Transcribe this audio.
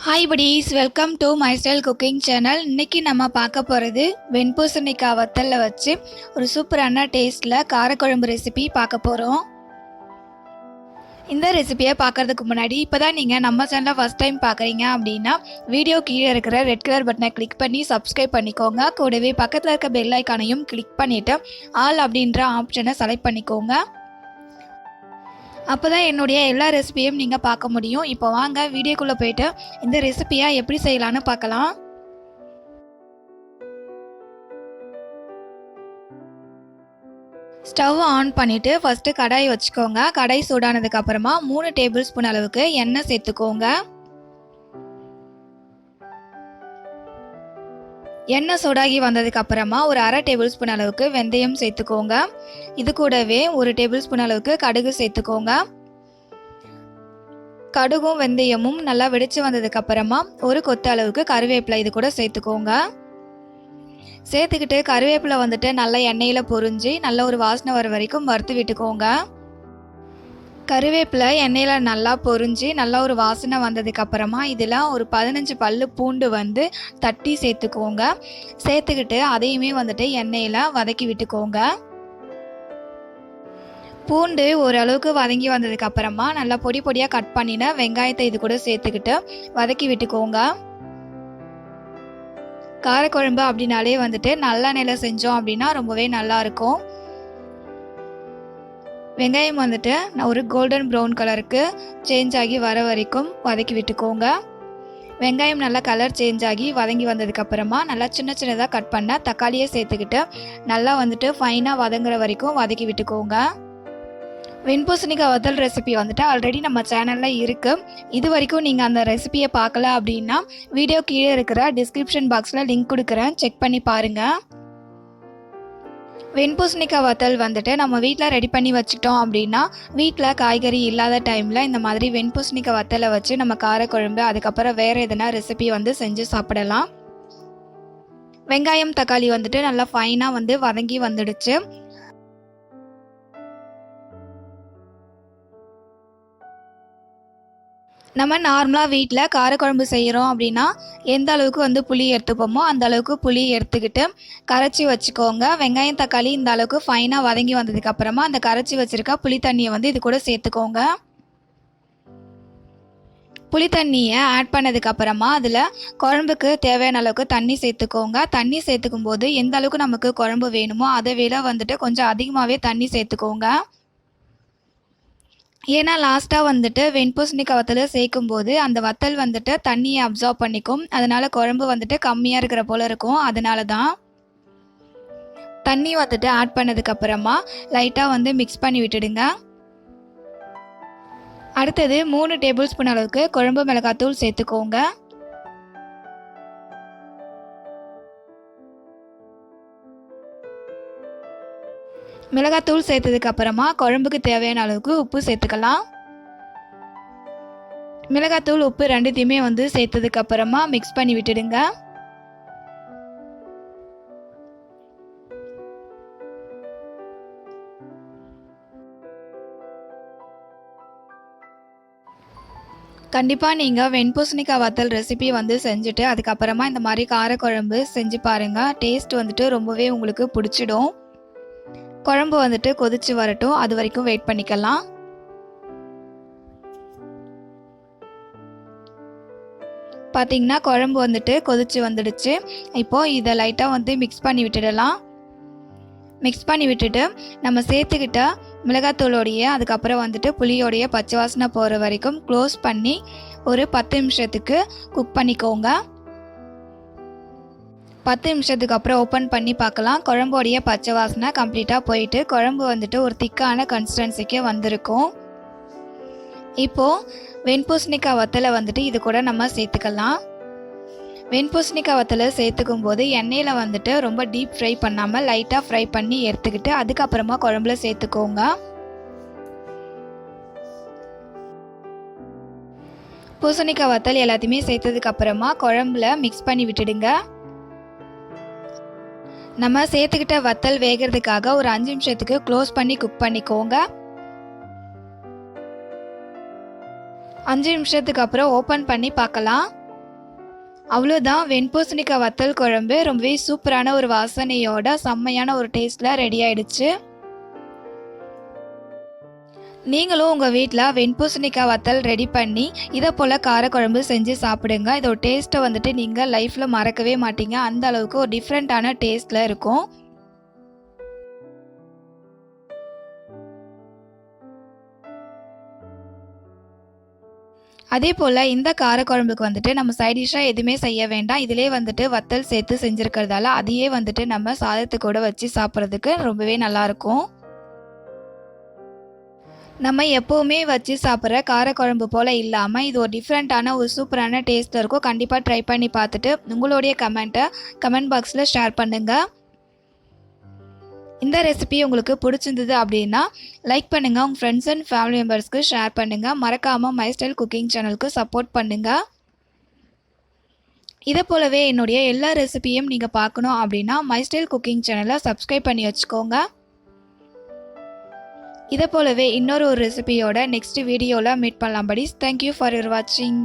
Hi buddies, welcome to my style cooking channel. இன்றைக்கி நம்ம பார்க்க போகிறது வெண்பூசணிக்காய் வத்தலில் வச்சு ஒரு சூப்பரான டேஸ்ட்டில் காரக்குழம்பு ரெசிபி பார்க்க போகிறோம். இந்த ரெசிபியை பார்க்குறதுக்கு முன்னாடி இப்போ தான் நீங்கள் நம்ம சேனலை ஃபஸ்ட் டைம் பார்க்குறீங்க அப்படின்னா வீடியோ கீழே இருக்கிற ரெட் கலர் பட்டனை கிளிக் பண்ணி சப்ஸ்கிரைப் பண்ணிக்கோங்க. கூடவே பக்கத்தில் இருக்க பெல் ஐக்கானையும் கிளிக் பண்ணிவிட்டு ஆல் அப்படின்ற ஆப்ஷனை செலக்ட் பண்ணிக்கோங்க. அப்போ தான் என்னுடைய எல்லா ரெசிபியும் நீங்கள் பார்க்க முடியும். இப்போ வாங்க வீடியோக்குள்ளே போயிட்டு இந்த ரெசிபியை எப்படி செய்யலான்னு பார்க்கலாம். ஸ்டவ் ஆன் பண்ணிவிட்டு ஃபஸ்ட்டு கடாய் வச்சுக்கோங்க. கடாய் சூடானதுக்கு அப்புறமா 3 டேபிள் ஸ்பூன் அளவுக்கு எண்ணெய் சேர்த்துக்கோங்க. எண்ணெய் சூடாகி வந்ததுக்கு அப்புறமா ஒரு அரை டேபிள் ஸ்பூன் அளவுக்கு வெந்தயம் சேர்த்துக்கோங்க. இது கூடவே ஒரு டேபிள் ஸ்பூன் அளவுக்கு கடுகு சேர்த்துக்கோங்க. கடுகும் வெந்தயமும் நல்லா வெடிச்சு வந்ததுக்கு அப்புறமா ஒரு கொத்து அளவுக்கு கருவேப்பிலை இது கூட சேர்த்துக்கோங்க. சேர்த்துக்கிட்டு கருவேப்பிலை வந்துட்டு நல்லா எண்ணெயில் பொரிஞ்சு நல்ல ஒரு வாசனை வர வரைக்கும் வறுத்து விட்டுக்கோங்க. கருவேப்பிலை எண்ணெயில் நல்லா பொரிஞ்சு நல்லா ஒரு வாசனை வந்ததுக்கு அப்புறமா இதில் ஒரு 15 பல்லு பூண்டு வந்து தட்டி சேர்த்துக்கோங்க. சேர்த்துக்கிட்டு அதையுமே வந்துட்டு எண்ணெயில் வதக்கி விட்டுக்கோங்க. பூண்டு ஓரளவுக்கு வதங்கி வந்ததுக்கு அப்புறமா நல்லா பொடி பொடியாக கட் பண்ணின வெங்காயத்தை இது கூட சேர்த்துக்கிட்டு வதக்கி விட்டுக்கோங்க. காரக்குழம்பு அப்படின்னாலே வந்துட்டு நல்லெண்ணெயில் செஞ்சோம் அப்படின்னா ரொம்பவே நல்லா இருக்கும். வெங்காயம் வந்துட்டு ஒரு கோல்டன் ப்ரௌன் கலருக்கு சேஞ்ச் ஆகி வர வரைக்கும் வதக்கி விட்டுக்கோங்க. வெங்காயம் நல்லா கலர் சேஞ்ச் ஆகி வதங்கி வந்ததுக்கப்புறமா நல்லா சின்ன சின்னதாக கட் பண்ண தக்காளியை சேர்த்துக்கிட்டு நல்லா வந்துட்டு ஃபைனாக வதங்குற வரைக்கும் வதக்கி விட்டுக்கோங்க. வெண்பூசணிக்காய் வத்தல் ரெசிபி வந்துட்டு ஆல்ரெடி நம்ம சேனலில் இருக்குது. இது வரைக்கும் நீங்கள் அந்த ரெசிபியை பார்க்கல அப்படின்னா வீடியோ கீழே இருக்கிற டிஸ்கிரிப்ஷன் பாக்ஸில் லிங்க் கொடுக்குறேன், செக் பண்ணி பாருங்கள். வெண்பூசணிக்காய் வத்தல் வந்துட்டு நம்ம வீட்டில் ரெடி பண்ணி வச்சுக்கிட்டோம் அப்படின்னா வீட்டில் காய்கறி இல்லாத டைமில் இந்த மாதிரி வெண்பூசணிக்காய் வத்தலை வச்சு நம்ம காரக்குழம்பு அதுக்கப்புறம் வேறு எதனா ரெசிபி வந்து செஞ்சு சாப்பிடலாம். வெங்காயம் தக்காளி வந்துட்டு நல்லா ஃபைனாக வந்து வதங்கி வந்துடுச்சு. நம்ம நார்மலாக வீட்டில் காரக்குழம்பு செய்கிறோம் அப்படின்னா எந்த அளவுக்கு வந்து புளி எடுத்துப்போமோ அந்த அளவுக்கு புளி எடுத்துக்கிட்டு கரைச்சி வச்சுக்கோங்க. வெங்காயம் தக்காளி இந்த அளவுக்கு ஃபைனாக வதங்கி வந்ததுக்கப்புறமா அந்த கரைச்சி வச்சுருக்க புளி தண்ணியை வந்து இது கூட சேர்த்துக்கோங்க. புளி தண்ணியை ஆட் பண்ணதுக்கப்புறமா அதில் குழம்புக்கு தேவையான அளவுக்கு தண்ணி சேர்த்துக்கோங்க. தண்ணி சேர்த்துக்கும் போது எந்த அளவுக்கு நமக்கு குழம்பு வேணுமோ அதை விட வந்துட்டு கொஞ்சம் அதிகமாகவே தண்ணி சேர்த்துக்கோங்க. ஏன்னா லாஸ்ட்டாக வந்துட்டு வெண்பூசணிக்காய் வத்தல் சேர்க்கும் போது அந்த வத்தல் வந்துட்டு தண்ணியை அப்சார்ப் பண்ணிக்கும். அதனால் குழம்பு வந்துட்டு கம்மியாக இருக்கிற போல் இருக்கும். அதனால தான் தண்ணி வந்துட்டு ஆட் பண்ணதுக்கப்புறமா லைட்டாக வந்து மிக்ஸ் பண்ணி விட்டுடுங்க. அடுத்தது 3 டேபிள் ஸ்பூன் அளவுக்கு குழம்பு மிளகாத்தூள் சேர்த்துக்கோங்க. மிளகாத்தூள் சேர்த்ததுக்கு அப்புறமா குழம்புக்கு தேவையான அளவுக்கு உப்பு சேர்த்துக்கலாம். மிளகாத்தூள் உப்பு ரெண்டுத்தையுமே வந்து சேர்த்ததுக்கு அப்புறமா மிக்ஸ் பண்ணி விட்டுடுங்க. கண்டிப்பாக நீங்கள் வெண்பூசணிக்காய் வத்தல் ரெசிபி வந்து செஞ்சுட்டு அதுக்கப்புறமா இந்த மாதிரி காரக்குழம்பு செஞ்சு பாருங்கள். டேஸ்ட் வந்துட்டு ரொம்பவே உங்களுக்கு பிடிச்சிடும். குழம்பு வந்துட்டு கொதிச்சு வரட்டும், அது வரைக்கும் வெயிட் பண்ணிக்கலாம். பார்த்தீங்கன்னா குழம்பு வந்துட்டு கொதிச்சு வந்துடுச்சு. இப்போது இதை லைட்டாக வந்து மிக்ஸ் பண்ணி விட்டுடலாம். மிக்ஸ் பண்ணி விட்டுட்டு நம்ம சேர்த்துக்கிட்ட மிளகாத்தூளோடைய அதுக்கப்புறம் வந்துட்டு புளியோடைய பச்சை வாசனை போகிற வரைக்கும் க்ளோஸ் பண்ணி ஒரு 10 நிமிஷத்துக்கு குக் பண்ணிக்கோங்க. 10 நிமிஷத்துக்கு அப்புறம் ஓப்பன் பண்ணி பார்க்கலாம். குழம்போடைய பச்சை வாசனை கம்ப்ளீட்டாக போயிட்டு குழம்பு வந்துட்டு ஒரு திக்கான கன்சிஸ்டன்சிக்கு வந்திருக்கும். இப்போது வெண்பூசணிக்காய் வத்தலை வந்துட்டு இது கூட நம்ம சேர்த்துக்கலாம். வெண்பூசணிக்காய் வத்தலை சேர்த்துக்கும் போது எண்ணெயில் வந்துட்டு ரொம்ப டீப் ஃப்ரை பண்ணாமல் லைட்டாக ஃப்ரை பண்ணி எடுத்துக்கிட்டு அதுக்கப்புறமா குழம்புல சேர்த்துக்கோங்க. பூசணிக்காய் வத்தல் எல்லாத்தையுமே சேர்த்ததுக்கு அப்புறமா குழம்புல மிக்ஸ் பண்ணி விட்டுடுங்க. நம்ம சேர்த்துக்கிட்ட வத்தல் வேகிறதுக்காக ஒரு 5 நிமிஷத்துக்கு க்ளோஸ் பண்ணி குக் பண்ணிக்கோங்க. 5 நிமிஷத்துக்கு அப்புறம் ஓப்பன் பண்ணி பார்க்கலாம். அவ்வளோதான், வெண்பூசணிக்காய் வத்தல் குழம்பு ரொம்பவே சூப்பரான ஒரு வாசனையோட செம்மையான ஒரு டேஸ்ட்டில் ரெடி ஆயிடுச்சு. நீங்களும் உங்கள் வீட்டில் வெண்பூசணிக்காய் வத்தல் ரெடி பண்ணி இதை போல் காரக்குழம்பு செஞ்சு சாப்பிடுங்க. இதோட டேஸ்ட்டை வந்துட்டு நீங்கள் லைஃப்பில் மறக்கவே மாட்டீங்க. அந்த அளவுக்கு ஒரு டிஃப்ரெண்ட்டான டேஸ்ட்டில் இருக்கும். அதே போல் இந்த காரக்குழம்புக்கு வந்துட்டு நம்ம சைட் டிஷ்ஷாக எதுவுமே செய்ய வேண்டாம். இதிலே வந்துட்டு வத்தல் சேர்த்து செஞ்சுருக்கிறதால அதையே வந்துட்டு நம்ம சாதத்துக்கு கூட வச்சு சாப்பிட்றதுக்கு ரொம்பவே நல்லாயிருக்கும். நம்ம எப்போவுமே வச்சு சாப்பிட்ற காரக்குழம்பு போல் இல்லாமல் இது ஒரு டிஃப்ரெண்ட்டான ஒரு சூப்பரான டேஸ்ட்டில் இருக்கும். கண்டிப்பாக ட்ரை பண்ணி பார்த்துட்டு உங்களுடைய கமெண்ட்டை கமெண்ட் பாக்ஸில் ஷேர் பண்ணுங்கள். இந்த ரெசிபி உங்களுக்கு பிடிச்சிருந்தது அப்படின்னா லைக் பண்ணுங்கள், உங்கள் ஃப்ரெண்ட்ஸ் அண்ட் ஃபேமிலி மெம்பர்ஸ்க்கு ஷேர் பண்ணுங்கள். மறக்காமல் மை ஸ்டைல் குக்கிங் சேனலுக்கு சப்போர்ட் பண்ணுங்கள். இதை போலவே என்னுடைய எல்லா ரெசிபியும் நீங்கள் பார்க்கணும் அப்படின்னா மை ஸ்டைல் குக்கிங் சேனலை சப்ஸ்கிரைப் பண்ணி வச்சுக்கோங்க. இதை போலவே இன்னொரு ரெசிபியோட நெக்ஸ்ட் வீடியோவில் மீட் பண்ணலாம். படிஸ், தேங்க்யூ ஃபார் யுவர் வாட்சிங்.